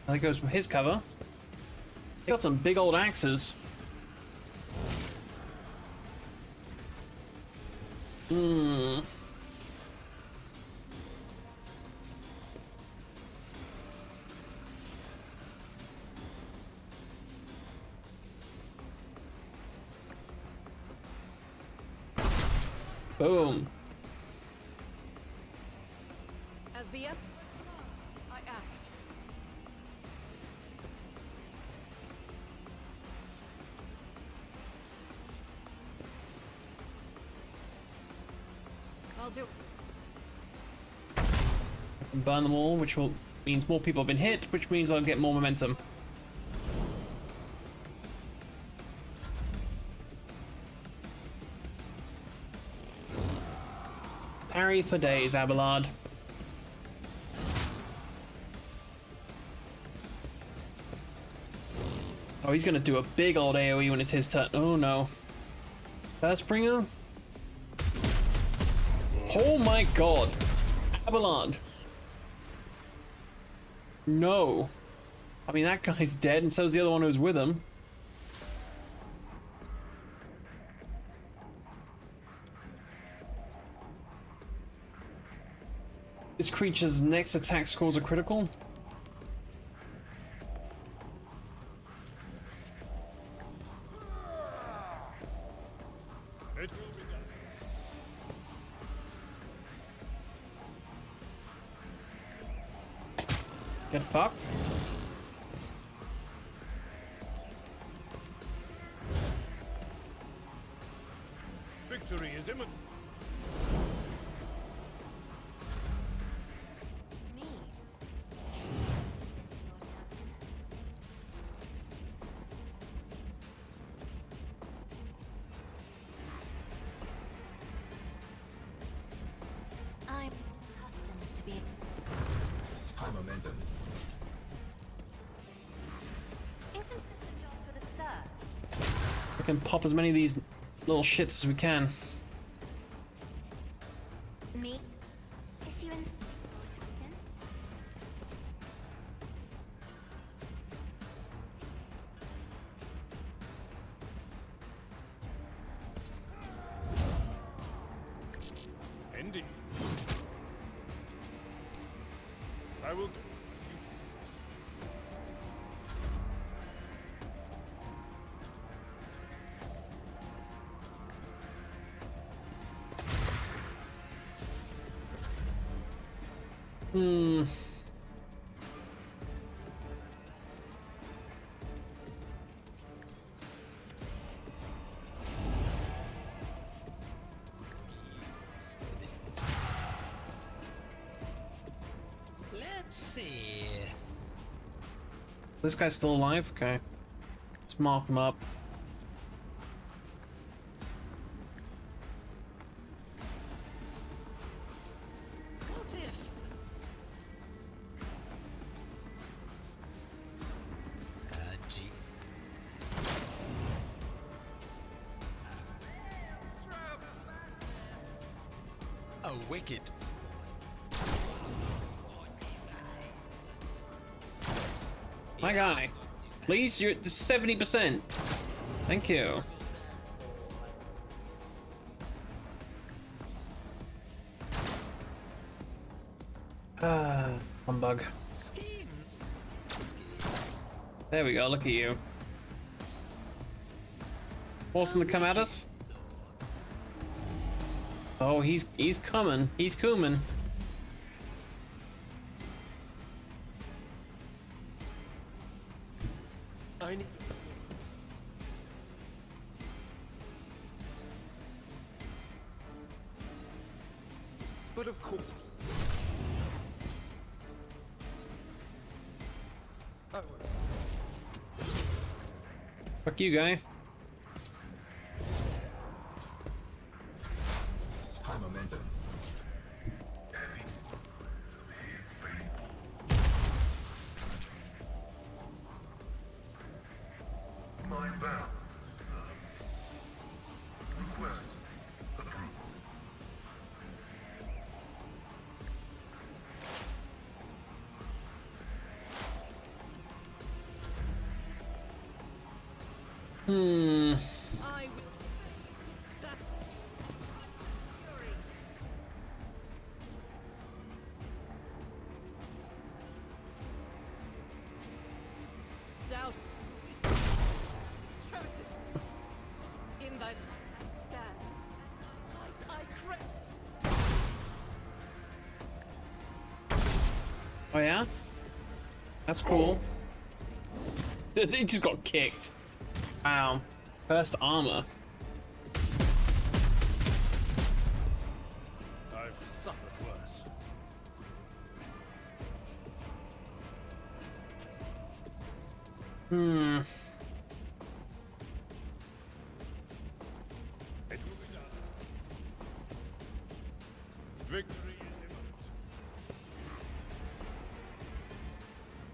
That goes from his cover. They got some big old axes. Hmm. Boom. As the Emperor commands, I act. I'll do. Burn them all, which will means more people have been hit, which means I'll get more momentum. Parry for days, Abelard. Oh, he's gonna do a big old AoE when it's his turn. Oh no. Firstbringer? Oh my god. Abelard. No. I mean, that guy's dead, and so's the other one who was with him. This creature's next attack scores are critical. It will be done. Get fucked. Victory is imminent. Me. I'm accustomed to being. High momentum. Isn't this a job for the Sir? We can pop as many of these little shits as we can. Me? If you insist, Captain. Indeed. I will do. Hmm. Let's see. This guy's still alive? Okay. Let's mark them up. What if? Gee. A wicked. My guy. Please, you're at 70%. Thank you. Humbug. Schemes. There we go, look at you. Forcing to come at us? Oh, he's coming. He's coming. I need. But of course. I will. Fuck you, guy. High momentum. My vow. Request approval. Hmm. I will that fury. Doubt is chosen. In thy light I stand. Light I crave. Oh yeah? That's cool. It just got kicked. Wow. First armor. I've suffered worse. Hmm. It will be done. Victory is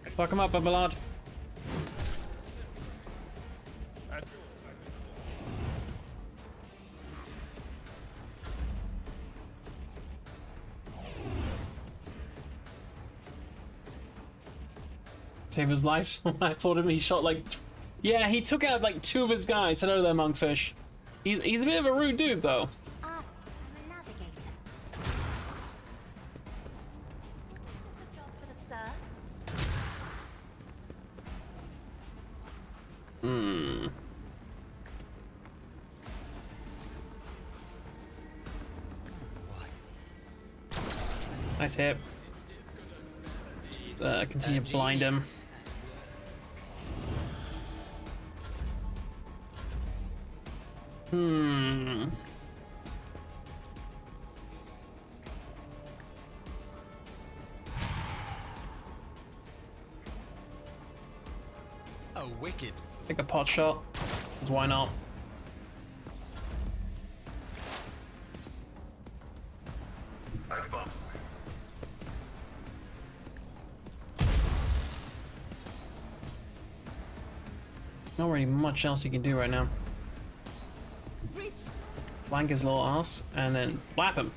imminent. Fuck him up, Babylard. At your Save his life. I thought him. He shot like, yeah, he took out like 2 of his guys. Hello there, Monkfish. He's a bit of a rude dude though. Ah, I'm a navigator. Is this a job for the serfs? Hmm. Nice hit. Continue to blind him. Hmm. A wicked. Take a pot shot. 'Cause why not? Advance. Not really much else you can do right now. Reach. Flank his little ass and then flap him.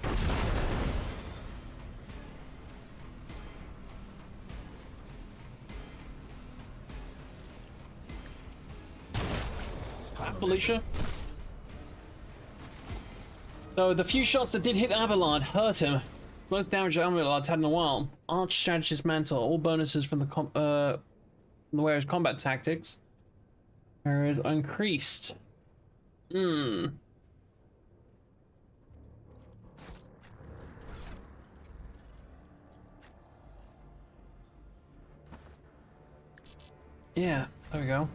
Felicia. So the few shots that did hit Abelard hurt him. Most damage Abelard's had in a while. Arch-Strategist Mantle. All bonuses from the wearer's combat tactics are increased. Hmm. Yeah, there we go.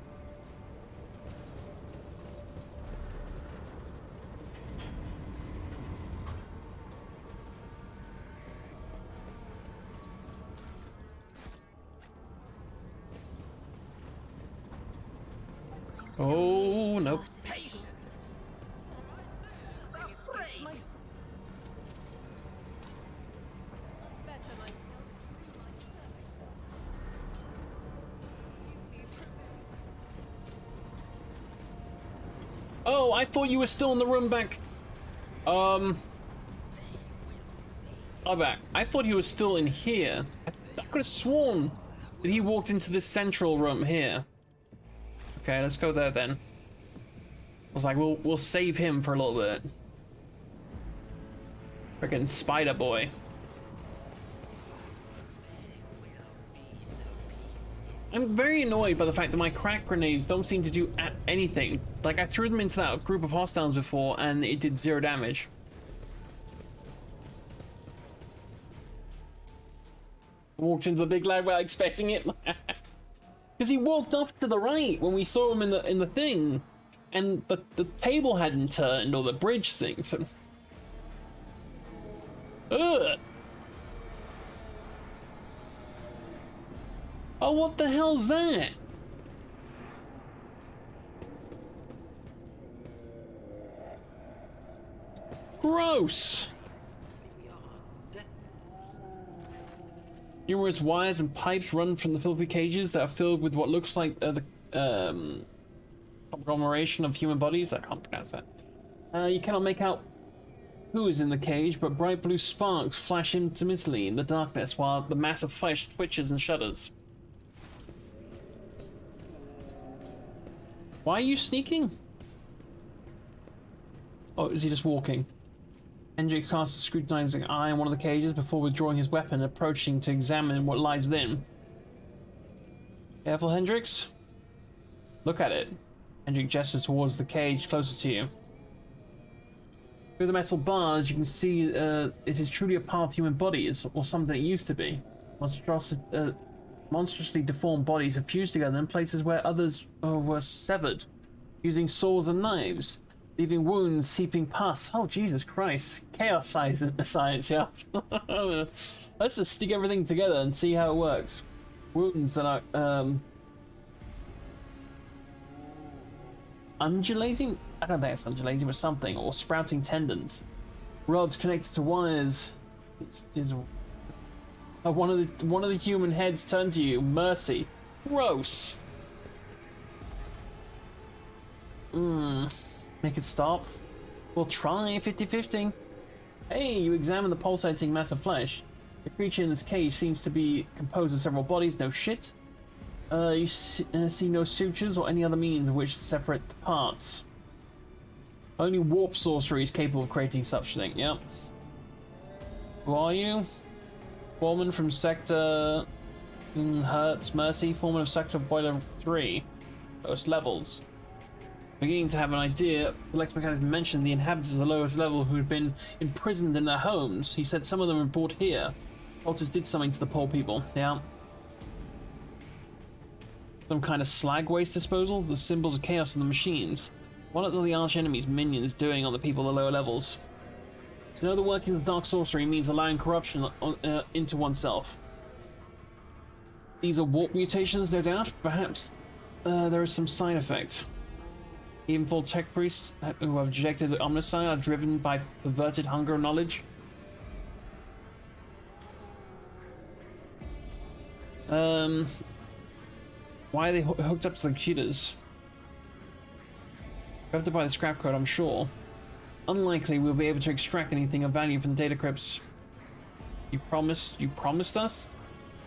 Oh, nope. Patience. My better myself through my service. Duty prevails. Oh, I thought you were still in the room back. I'm back. I thought he was still in here. I could have sworn that he walked into this central room here. Okay, let's go there then. I was like, we'll save him for a little bit. Freaking Spider Boy. I'm very annoyed by the fact that my crack grenades don't seem to do anything. Like, I threw them into that group of hostiles before and it did 0 damage. Walked into the big lad without expecting it. Because he walked off to the right when we saw him in the thing. And the table hadn't turned, or the bridge thing, so... Ugh! Oh, what the hell's that? Gross! Numerous wires and pipes run from the filthy cages that are filled with what looks like the conglomeration of human bodies. I can't pronounce that. You cannot make out who is in the cage, but bright blue sparks flash intermittently in the darkness while the mass of flesh twitches and shudders. Why are you sneaking? Oh, is he just walking? Hendrik casts a scrutinizing eye on one of the cages before withdrawing his weapon and approaching to examine what lies within. Careful, Hendrix. Look at it. Hendrik gestures towards the cage closest to you. Through the metal bars, you can see it is truly a part of human bodies, or something it used to be. Monstrously deformed bodies have fused together in places where others were severed, using saws and knives, leaving wounds, seeping pus. Oh, Jesus Christ. Chaos science, yeah. Let's just stick everything together and see how it works. Wounds that are, undulating? I don't think it's undulating, but something, or sprouting tendons. Rods connected to wires. One of the human heads turned to you. Mercy. Gross. Make it stop. We'll try 50-50. Hey, you examine the pulsating mass of flesh. The creature in this cage seems to be composed of several bodies. No shit. You see no sutures or any other means of which to separate the parts. Only warp sorcery is capable of creating such thing. Yep. Who are you? Foreman from Sector Hertz Mercy, foreman of Sector Boiler 3. Lowest levels. Beginning to have an idea, the Lex Mechanic mentioned the inhabitants of the lowest level who had been imprisoned in their homes. He said some of them were brought here. Cultists did something to the poor people. Yeah. Some kind of slag waste disposal? The symbols of chaos in the machines. What are the arch enemies' minions doing on the people at the lower levels? To know the workings of dark sorcery means allowing corruption into oneself. These are warp mutations, no doubt. Perhaps there is some side effect. Even full tech priests who have rejected the Omnissiah are driven by perverted hunger of knowledge. Why are they hooked up to the computers? Grabbed by the scrap code, I'm sure. Unlikely we'll be able to extract anything of value from the data crypts. You promised us?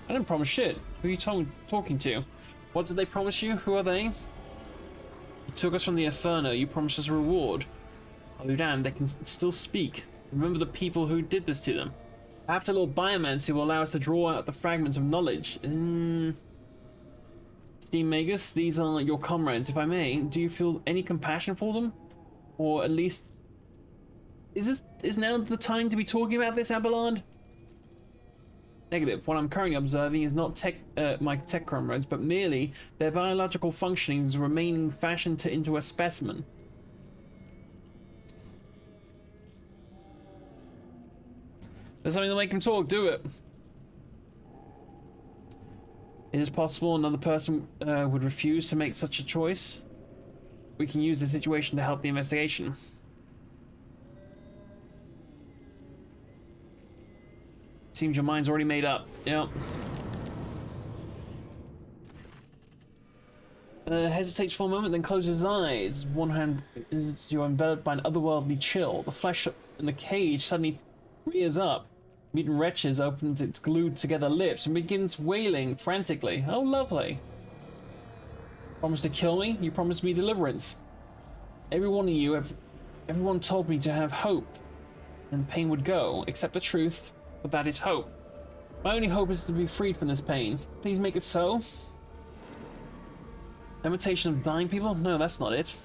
I didn't promise shit. Who are you talking to? What did they promise you? Who are they? You took us from the Inferno. You promised us a reward. I'll be damned, they can still speak. Remember the people who did this to them. Perhaps a little biomancy will allow us to draw out the fragments of knowledge. Steam Magus, these are your comrades, if I may. Do you feel any compassion for them? Or at least... Is now the time to be talking about this, Abelard? Negative. What I'm currently observing is not my tech comrades, but merely their biological functionings remaining fashioned into a specimen. There's something to make him talk. Do it. It is possible another person would refuse to make such a choice. We can use the situation to help the investigation. Seems your mind's already made up. Yep. Hesitates for a moment, then closes his eyes. One hand is you're enveloped by an otherworldly chill. The flesh in the cage suddenly rears up. Mutant Wretches opens its glued together lips and begins wailing frantically. Oh, lovely. Promise to kill me? You promised me deliverance. Every one of you, everyone told me to have hope, and pain would go, except the truth. But that is hope. My only hope is to be freed from this pain. Please make it so. Imitation of dying people? No, that's not it.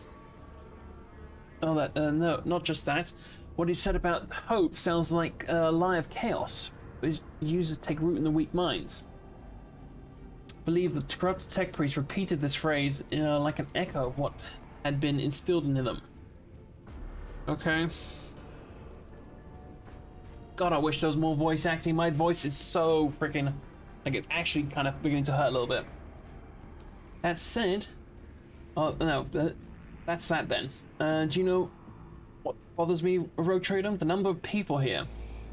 Oh, no, not just that. What he said about hope sounds like a lie of chaos, which uses to take root in the weak minds. I believe that corrupt tech priests repeated this phrase like an echo of what had been instilled into them. Okay. God, I wish there was more voice acting. My voice is so freaking... like, it's actually kind of beginning to hurt a little bit. That said... oh, no, that's that then. Do you know what bothers me, Rogue Trader? The number of people here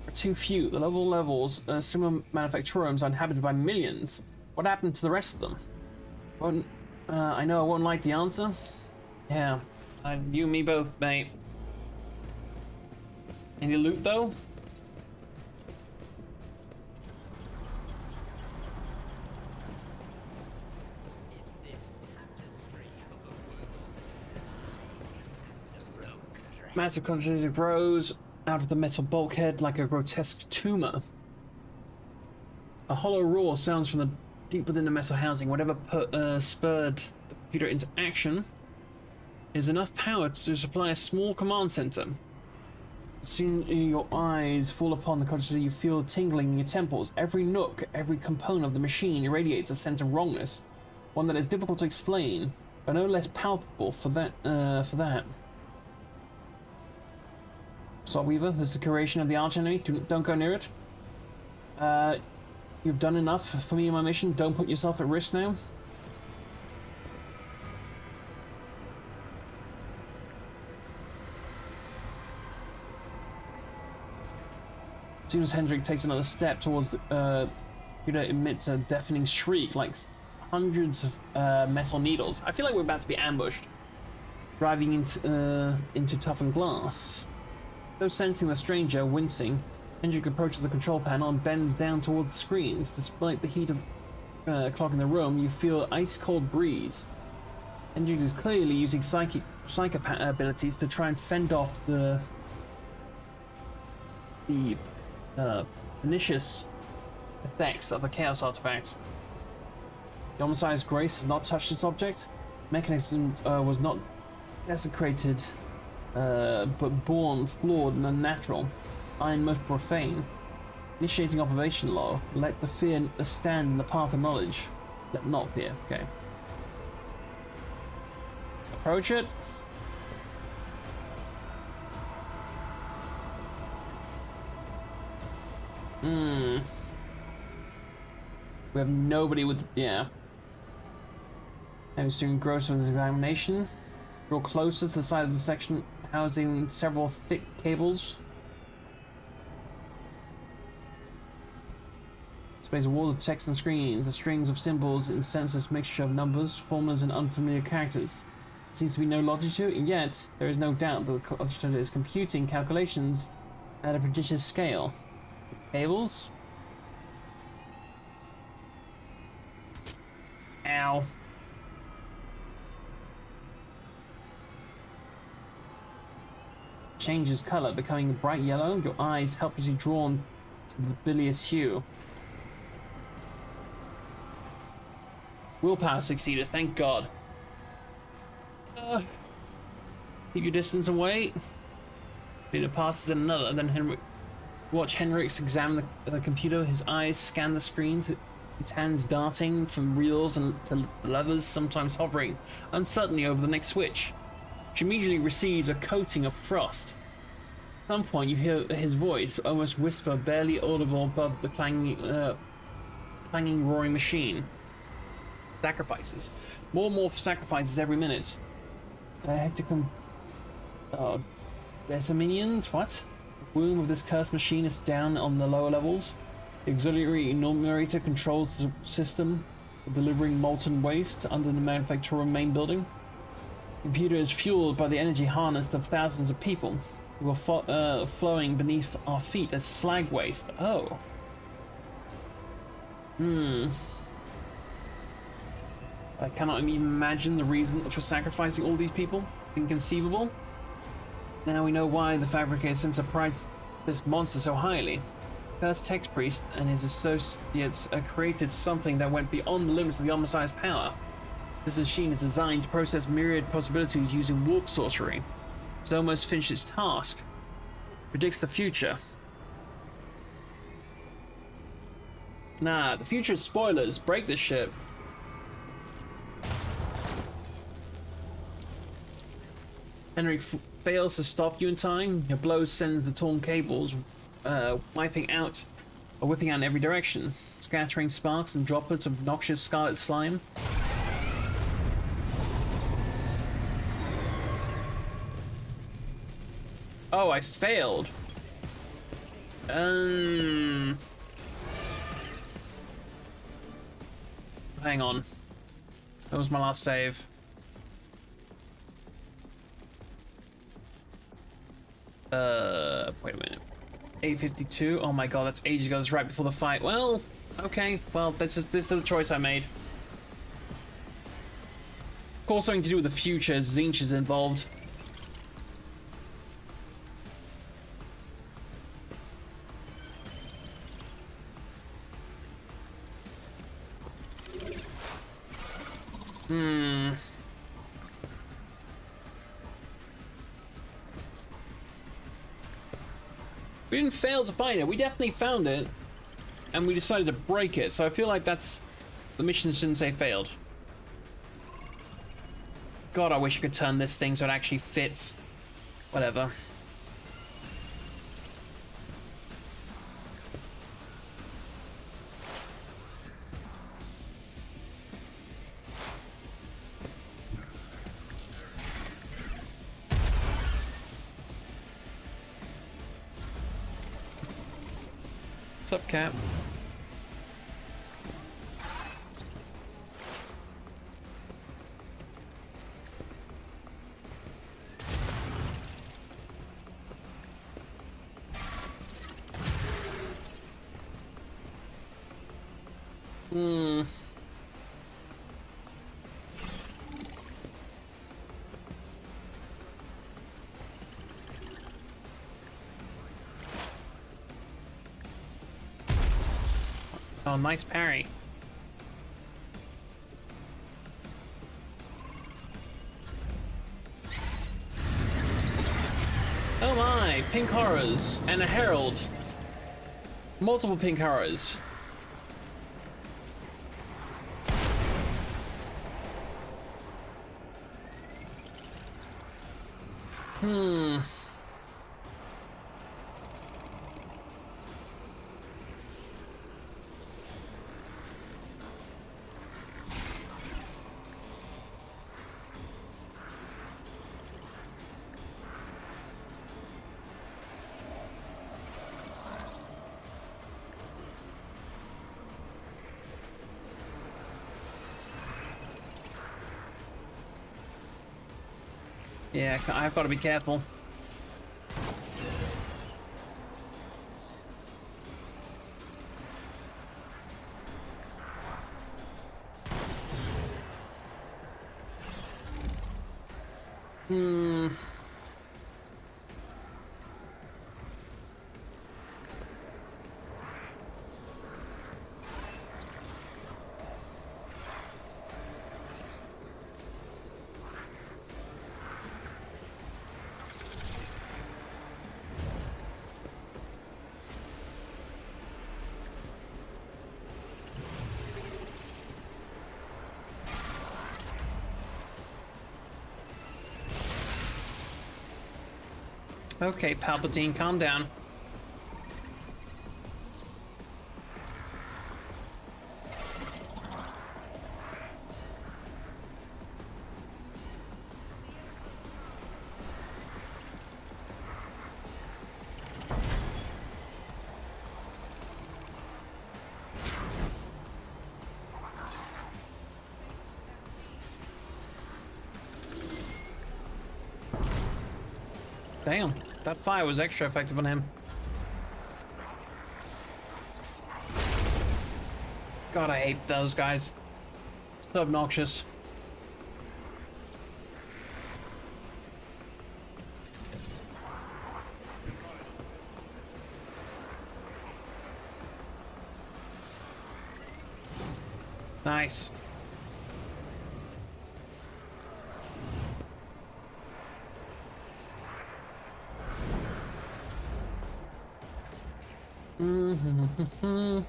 are too few. The lower levels, similar manufactoriums are inhabited by millions. What happened to the rest of them? Well, I know I won't like the answer. Yeah, you and me both, mate. Any loot, though? This tapestry of a world Massive concentration grows out of the metal bulkhead like a grotesque tumor. A hollow roar sounds from the deep within the metal housing. Whatever spurred the computer into action is enough power to supply a small command center. Soon your eyes fall upon the consciousness, you feel tingling in your temples. Every nook, every component of the machine irradiates a sense of wrongness, one that is difficult to explain, but no less palpable for that. Salt Weaver, this is the creation of the arch enemy. Don't go near it. You've done enough for me in my mission. Don't put yourself at risk now. As soon as Hendrik takes another step towards the computer emits a deafening shriek like hundreds of metal needles. I feel like we're about to be ambushed, driving into toughened glass. Though sensing the stranger, wincing, Hendrik approaches the control panel and bends down towards the screens. Despite the heat of clock in the room, you feel an ice-cold breeze. Hendrik is clearly using psychic abilities to try and fend off the pernicious effects of the Chaos Artifact. The Omnissiah's grace has not touched its object. Mechanism was not desecrated, but born flawed and unnatural. Iron most profane. Initiating observation law. Let the fear stand in the path of knowledge. Let not fear. Okay. Approach it. We have nobody with... yeah. I was doing gross with this examination. Draw closer to the side of the section housing several thick cables. Space a wall of text and screens, the strings of symbols in senseless mixture of numbers, formulas, and unfamiliar characters. There seems to be no logic to it, and yet there is no doubt that the computer is computing calculations at a prodigious scale. Cables? Ow. Changes color, becoming bright yellow, your eyes helplessly drawn to the bilious hue. Willpower succeeded, thank God. Keep your distance and wait. Peter passes another, then Henrik. Watch Henrik's examine the computer, his eyes scan the screens, his hands darting from reels and to levers, sometimes hovering uncertainly over the next switch, which immediately receives a coating of frost. At some point you hear his voice, almost whisper, barely audible above the clanging, roaring machine. Sacrifices. More and more sacrifices every minute. I had to Deciminians? What? The womb of this cursed machine is down on the lower levels. The auxiliary enumerator controls the system for delivering molten waste under the manufacturing main building. The computer is fueled by the energy harnessed of thousands of people who are flowing beneath our feet as slag waste. Oh. I cannot even imagine the reason for sacrificing all these people. It's inconceivable. Now we know why the Fabricator sent prized this monster so highly. Cursed Text Priest and his associates created something that went beyond the limits of the Omnissiah's power. This machine is designed to process myriad possibilities using warp sorcery. It's almost finished its task. Predicts the future. Nah, the future is spoilers. Break this shit. Henrik fails to stop you in time. Your blow sends the torn cables whipping out in every direction, scattering sparks and droplets of noxious scarlet slime. Oh, I failed. Hang on. That was my last save. Wait a minute. 8:52. Oh my god, that's ages ago. That's right before the fight. Well, okay. Well, this is the choice I made. Of course, something to do with the future. Zinch is involved. Hmm. We didn't fail to find it. We definitely found it. And we decided to break it. So I feel like that's... The mission shouldn't say failed. God, I wish I could turn this thing so it actually fits. Whatever. What's up, Cap? Hmm. Oh, nice parry. Oh my, pink horrors and a herald. Multiple pink horrors. Hmm. Yeah, I've got to be careful. Hmm. Okay, Palpatine, calm down. Damn, that fire was extra effective on him. God, I hate those guys. So obnoxious. Nice. Mm-hmm.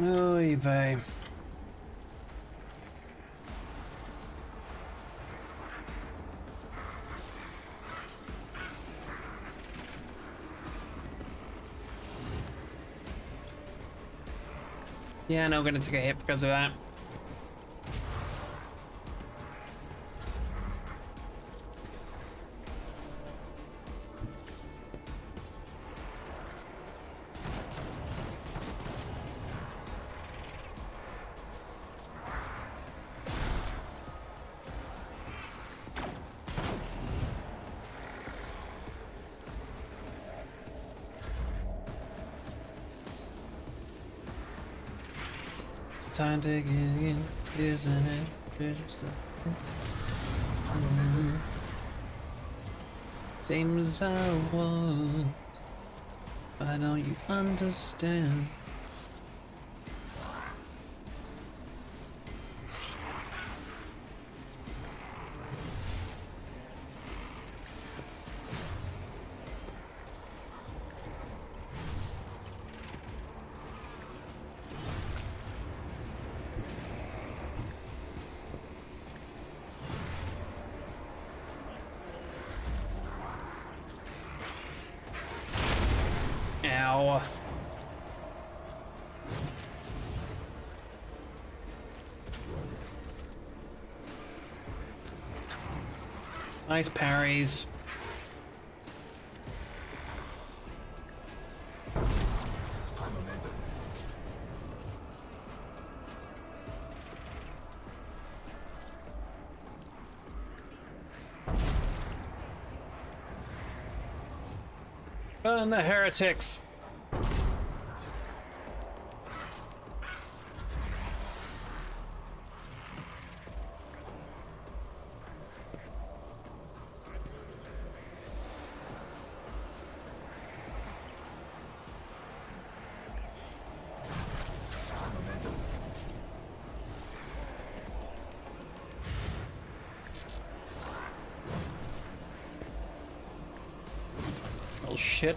Oy vey. Yeah, no, gonna take a hit because of that. time to get in, isn't it? Same as I was. Why don't you understand? Ow. Nice parries. High momentum. Burn the heretics. High momentum. Oh shit.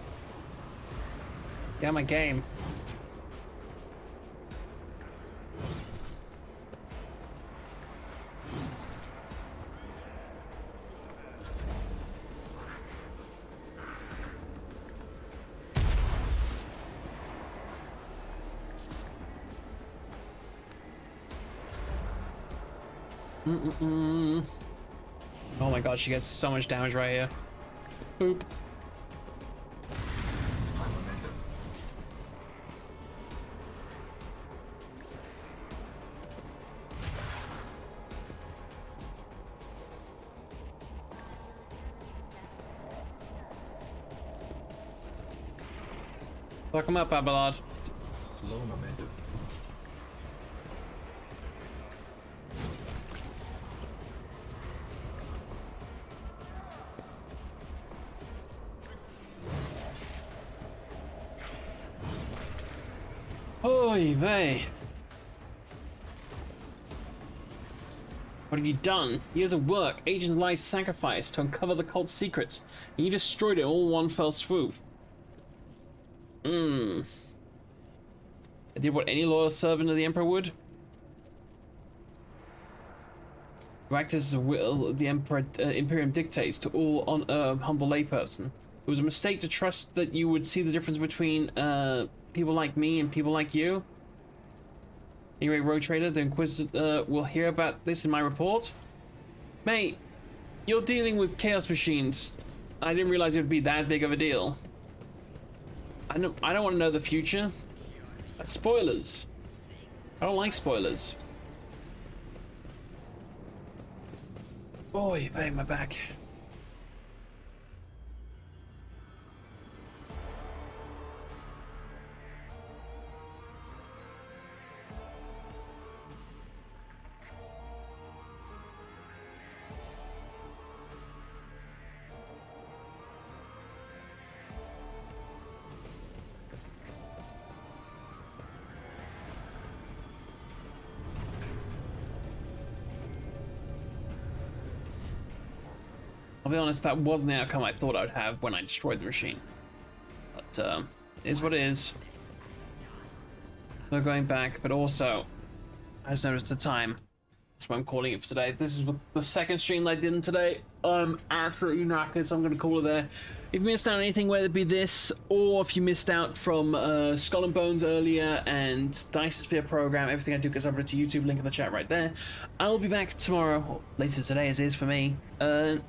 Get my game. Oh my god, she gets so much damage right here. Boop. High momentum. Fuck him up, Abelard. Low momentum. Oy vey. What have you done? Years of work, agent life sacrificed to uncover the cult's secrets, and you destroyed it all in one fell swoop. I did what any loyal servant of the Emperor would. You acted as the will the Emperor, Imperium dictates to all humble layperson. It was a mistake to trust that you would see the difference between people like me and people like you. Anyway, Road Trader, the Inquisitor will hear about this in my report. Mate, you're dealing with chaos machines. I didn't realize it would be that big of a deal. I don't want to know the future. That's spoilers. I don't like spoilers. Boy, pain my back. I'll be honest, that wasn't the outcome I thought I'd have when I destroyed the machine. But, it is what it is. No going back, but also, I just noticed the time. That's why I'm calling it for today. This is the second stream that I did today. I'm absolutely knackered, so I'm going to call it there. If you missed out on anything, whether it be this, or if you missed out from Skull and Bones earlier and Dice Sphere program, everything I do gets uploaded to YouTube, link in the chat right there. I'll be back tomorrow, or later today as it is for me. Till